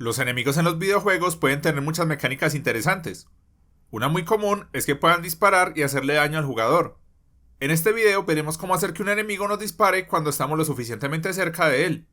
Los enemigos en los videojuegos pueden tener muchas mecánicas interesantes. Una muy común es que puedan disparar y hacerle daño al jugador. En este video veremos cómo hacer que un enemigo nos dispare cuando estamos lo suficientemente cerca de él.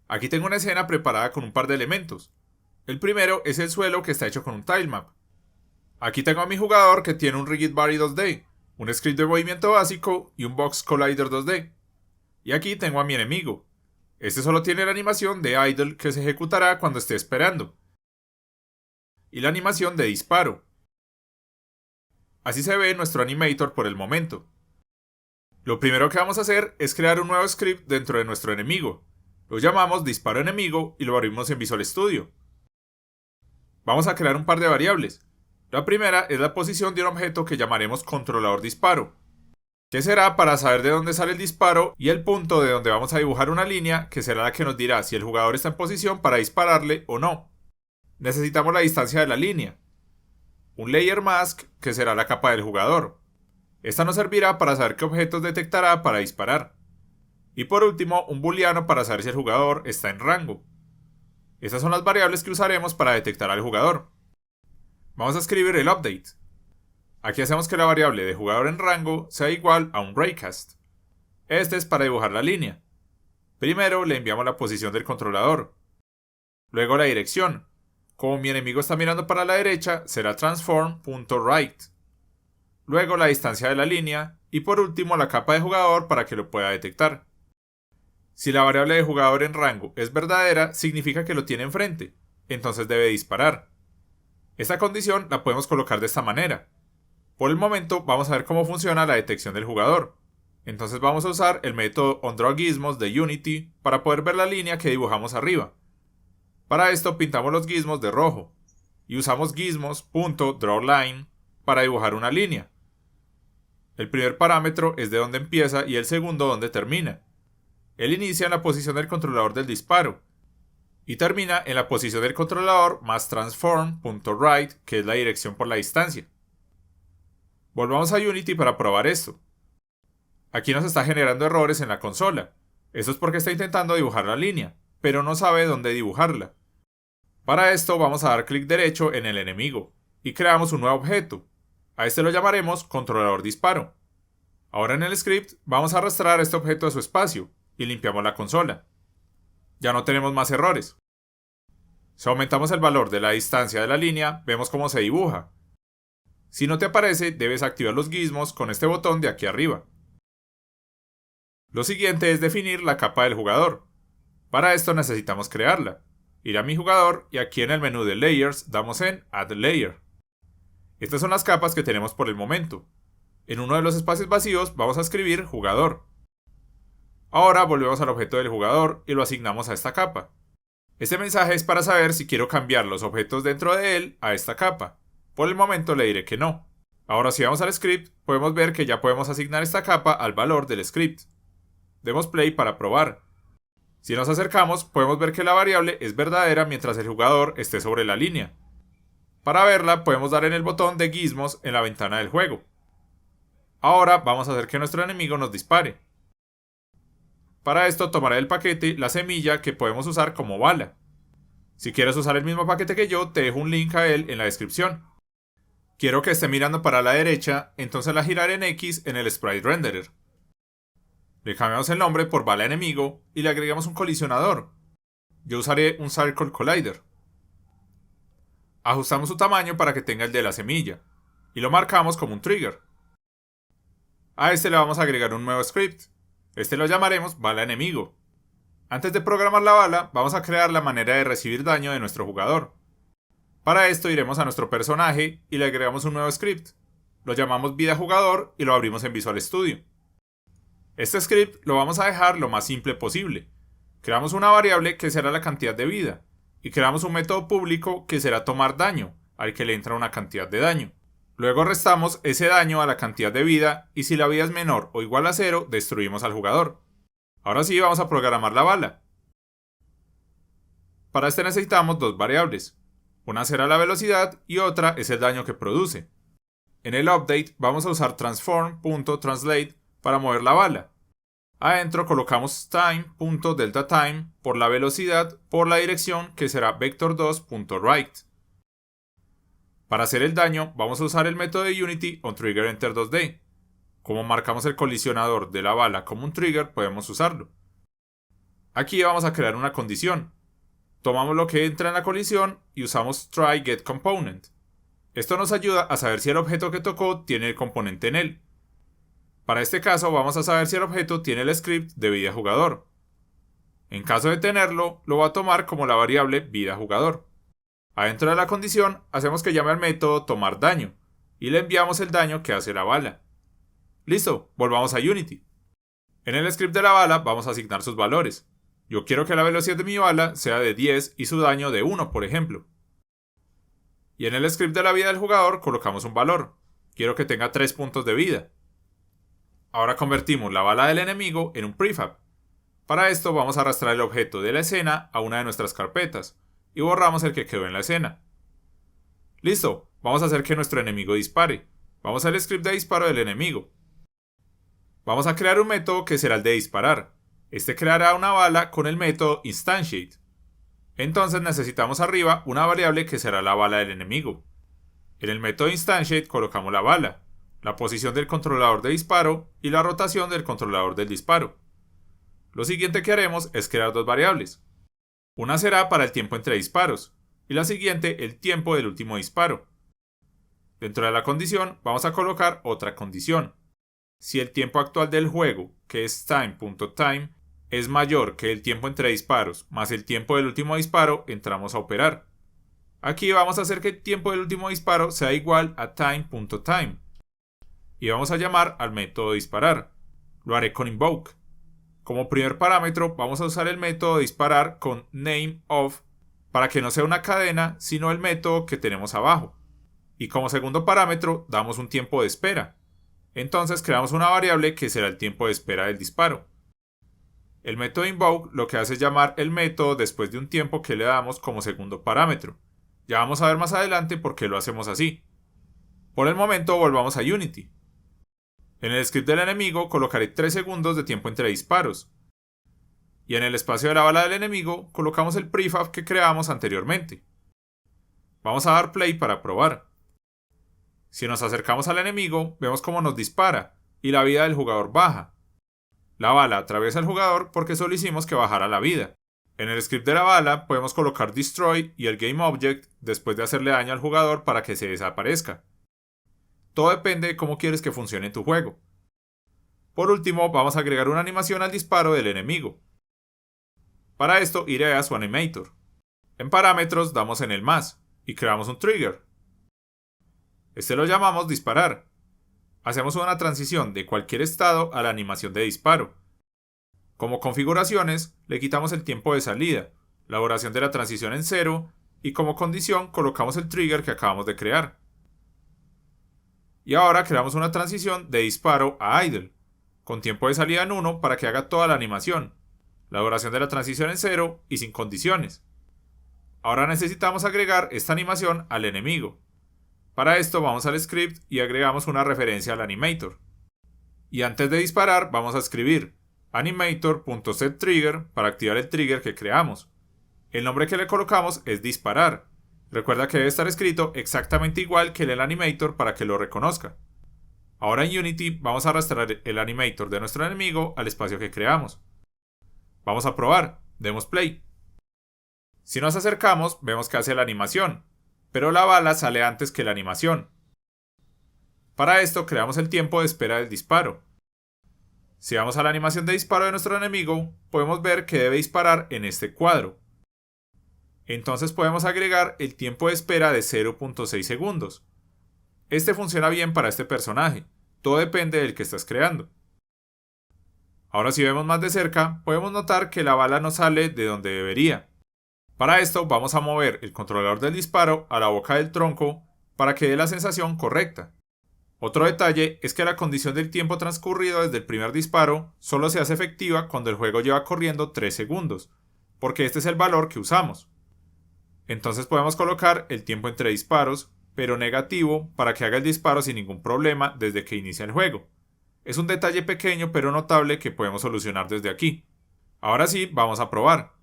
Aquí tengo una escena preparada con un par de elementos. El primero es el suelo, que está hecho con un tilemap. Aquí tengo a mi jugador, que tiene un Rigid Body 2D, un script de movimiento básico y un Box Collider 2D. Y aquí tengo a mi enemigo. Este solo tiene la animación de idle, que se ejecutará cuando esté esperando, y la animación de disparo. Así se ve nuestro animator por el momento. Lo primero que vamos a hacer es crear un nuevo script dentro de nuestro enemigo. Lo llamamos disparo enemigo y lo abrimos en Visual Studio. Vamos a crear un par de variables. La primera es la posición de un objeto que llamaremos controlador disparo, que será para saber de dónde sale el disparo, y el punto de donde vamos a dibujar una línea, que será la que nos dirá si el jugador está en posición para dispararle o no. Necesitamos la distancia de la línea. Un layer mask, que será la capa del jugador. Esta nos servirá para saber qué objetos detectará para disparar. Y por último, un booleano para saber si el jugador está en rango. Estas son las variables que usaremos para detectar al jugador. Vamos a escribir el update. Aquí hacemos que la variable de jugador en rango sea igual a un raycast. Este es para dibujar la línea. Primero le enviamos la posición del controlador. Luego la dirección. Como mi enemigo está mirando para la derecha, será transform.right. Luego la distancia de la línea. Y por último la capa de jugador para que lo pueda detectar. Si la variable de jugador en rango es verdadera, significa que lo tiene enfrente, entonces debe disparar. Esta condición la podemos colocar de esta manera. Por el momento vamos a ver cómo funciona la detección del jugador. Entonces vamos a usar el método onDrawGizmos de Unity para poder ver la línea que dibujamos arriba. Para esto pintamos los gizmos de rojo y usamos gizmos.drawLine para dibujar una línea. El primer parámetro es de dónde empieza y el segundo dónde termina. Él inicia en la posición del controlador del disparo y termina en la posición del controlador más transform.right, que es la dirección por la distancia. Volvamos a Unity para probar esto. Aquí nos está generando errores en la consola. Esto es porque está intentando dibujar la línea, pero no sabe dónde dibujarla. Para esto vamos a dar clic derecho en el enemigo y creamos un nuevo objeto. A este lo llamaremos controlador disparo. Ahora en el script vamos a arrastrar este objeto a su espacio y limpiamos la consola. Ya no tenemos más errores. Si aumentamos el valor de la distancia de la línea, vemos cómo se dibuja. Si no te aparece, debes activar los gizmos con este botón de aquí arriba. Lo siguiente es definir la capa del jugador. Para esto necesitamos crearla. Ir a mi jugador y aquí en el menú de Layers damos en Add Layer. Estas son las capas que tenemos por el momento. En uno de los espacios vacíos vamos a escribir jugador. Ahora volvemos al objeto del jugador y lo asignamos a esta capa. Este mensaje es para saber si quiero cambiar los objetos dentro de él a esta capa. Por el momento le diré que no. Ahora si vamos al script, podemos ver que ya podemos asignar esta capa al valor del script. Demos play para probar. Si nos acercamos, podemos ver que la variable es verdadera mientras el jugador esté sobre la línea. Para verla, podemos dar en el botón de gizmos en la ventana del juego. Ahora vamos a hacer que nuestro enemigo nos dispare. Para esto tomaré del paquete la semilla, que podemos usar como bala. Si quieres usar el mismo paquete que yo, te dejo un link a él en la descripción. Quiero que esté mirando para la derecha, entonces la giraré en X en el Sprite Renderer. Le cambiamos el nombre por bala enemigo y le agregamos un colisionador. Yo usaré un Circle Collider. Ajustamos su tamaño para que tenga el de la semilla y lo marcamos como un trigger. A este le vamos a agregar un nuevo script. Este lo llamaremos bala enemigo. Antes de programar la bala, vamos a crear la manera de recibir daño de nuestro jugador. Para esto iremos a nuestro personaje y le agregamos un nuevo script. Lo llamamos vida jugador y lo abrimos en Visual Studio. Este script lo vamos a dejar lo más simple posible. Creamos una variable que será la cantidad de vida y creamos un método público que será tomar daño, al que le entra una cantidad de daño. Luego restamos ese daño a la cantidad de vida y si la vida es menor o igual a 0, destruimos al jugador. Ahora sí vamos a programar la bala. Para este necesitamos dos variables. Una será la velocidad y otra es el daño que produce. En el update vamos a usar transform.translate para mover la bala. Adentro colocamos time.deltaTime por la velocidad por la dirección que será vector2.right. Para hacer el daño vamos a usar el método de Unity onTriggerEnter2D. Como marcamos el colisionador de la bala como un trigger, podemos usarlo. Aquí vamos a crear una condición. Tomamos lo que entra en la colisión y usamos try_get_component. Esto nos ayuda a saber si el objeto que tocó tiene el componente en él. Para este caso vamos a saber si el objeto tiene el script de vida jugador. En caso de tenerlo, lo va a tomar como la variable vida jugador. Adentro de la condición hacemos que llame al método tomar daño y le enviamos el daño que hace la bala. Listo, volvamos a Unity. En el script de la bala vamos a asignar sus valores. Yo quiero que la velocidad de mi bala sea de 10 y su daño de 1, por ejemplo. Y en el script de la vida del jugador colocamos un valor. Quiero que tenga 3 puntos de vida. Ahora convertimos la bala del enemigo en un prefab. Para esto vamos a arrastrar el objeto de la escena a una de nuestras carpetas y borramos el que quedó en la escena. Listo, vamos a hacer que nuestro enemigo dispare. Vamos al script de disparo del enemigo. Vamos a crear un método que será el de disparar. Este creará una bala con el método instantiate. Entonces necesitamos arriba una variable que será la bala del enemigo. En el método instantiate colocamos la bala, la posición del controlador de disparo y la rotación del controlador del disparo. Lo siguiente que haremos es crear dos variables. Una será para el tiempo entre disparos y la siguiente el tiempo del último disparo. Dentro de la condición vamos a colocar otra condición. Si el tiempo actual del juego, que es time.time, es mayor que el tiempo entre disparos más el tiempo del último disparo, entramos a operar. Aquí vamos a hacer que el tiempo del último disparo sea igual a time.time. Y vamos a llamar al método disparar. Lo haré con invoke. Como primer parámetro vamos a usar el método disparar con nameOf para que no sea una cadena, sino el método que tenemos abajo. Y como segundo parámetro damos un tiempo de espera. Entonces creamos una variable que será el tiempo de espera del disparo. El método invoke lo que hace es llamar el método después de un tiempo que le damos como segundo parámetro. Ya vamos a ver más adelante por qué lo hacemos así. Por el momento volvamos a Unity. En el script del enemigo colocaré 3 segundos de tiempo entre disparos. Y en el espacio de la bala del enemigo colocamos el prefab que creamos anteriormente. Vamos a dar play para probar. Si nos acercamos al enemigo, vemos cómo nos dispara y la vida del jugador baja. La bala atraviesa al jugador porque solo hicimos que bajara la vida. En el script de la bala podemos colocar destroy y el GameObject después de hacerle daño al jugador para que se desaparezca. Todo depende de cómo quieres que funcione tu juego. Por último, vamos a agregar una animación al disparo del enemigo. Para esto iré a su animator. En parámetros damos en el más y creamos un trigger. Este lo llamamos disparar. Hacemos una transición de cualquier estado a la animación de disparo. Como configuraciones, le quitamos el tiempo de salida, la duración de la transición en 0 y como condición colocamos el trigger que acabamos de crear. Y ahora creamos una transición de disparo a idle, con tiempo de salida en 1 para que haga toda la animación, la duración de la transición en 0 y sin condiciones. Ahora necesitamos agregar esta animación al enemigo. Para esto vamos al script y agregamos una referencia al animator. Y antes de disparar vamos a escribir animator.setTrigger para activar el trigger que creamos. El nombre que le colocamos es disparar. Recuerda que debe estar escrito exactamente igual que el animator para que lo reconozca. Ahora en Unity vamos a arrastrar el animator de nuestro enemigo al espacio que creamos. Vamos a probar, demos play. Si nos acercamos vemos que hace la animación, pero la bala sale antes que la animación. Para esto creamos el tiempo de espera del disparo. Si vamos a la animación de disparo de nuestro enemigo, podemos ver que debe disparar en este cuadro. Entonces podemos agregar el tiempo de espera de 0.6 segundos. Este funciona bien para este personaje, todo depende del que estás creando. Ahora si vemos más de cerca, podemos notar que la bala no sale de donde debería. Para esto vamos a mover el controlador del disparo a la boca del tronco para que dé la sensación correcta. Otro detalle es que la condición del tiempo transcurrido desde el primer disparo solo se hace efectiva cuando el juego lleva corriendo 3 segundos, porque este es el valor que usamos. Entonces podemos colocar el tiempo entre disparos, pero negativo para que haga el disparo sin ningún problema desde que inicia el juego. Es un detalle pequeño pero notable que podemos solucionar desde aquí. Ahora sí, vamos a probar.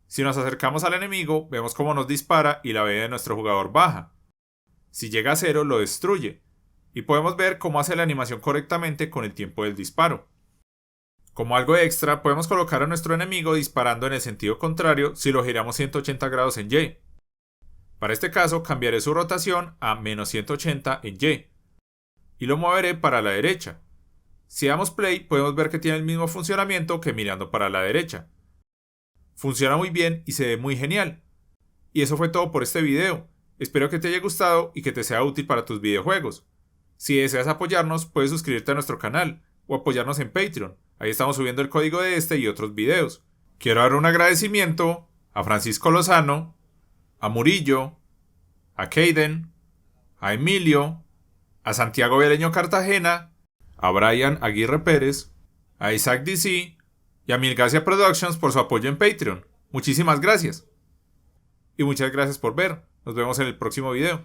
Si nos acercamos al enemigo, vemos cómo nos dispara y la vida de nuestro jugador baja. Si llega a 0, lo destruye. Y podemos ver cómo hace la animación correctamente con el tiempo del disparo. Como algo extra, podemos colocar a nuestro enemigo disparando en el sentido contrario si lo giramos 180 grados en Y. Para este caso, cambiaré su rotación a menos 180 en Y. Y lo moveré para la derecha. Si damos play, podemos ver que tiene el mismo funcionamiento que mirando para la derecha. Funciona muy bien y se ve muy genial. Y eso fue todo por este video. Espero que te haya gustado y que te sea útil para tus videojuegos. Si deseas apoyarnos, puedes suscribirte a nuestro canal o apoyarnos en Patreon. Ahí estamos subiendo el código de este y otros videos. Quiero dar un agradecimiento a Francisco Lozano, a Murillo, a Kaden, a Emilio, a Santiago Vialeño Cartagena, a Brian Aguirre Pérez, a Isaac DC y a Milgacia Productions por su apoyo en Patreon. Muchísimas gracias. Y muchas gracias por ver. Nos vemos en el próximo video.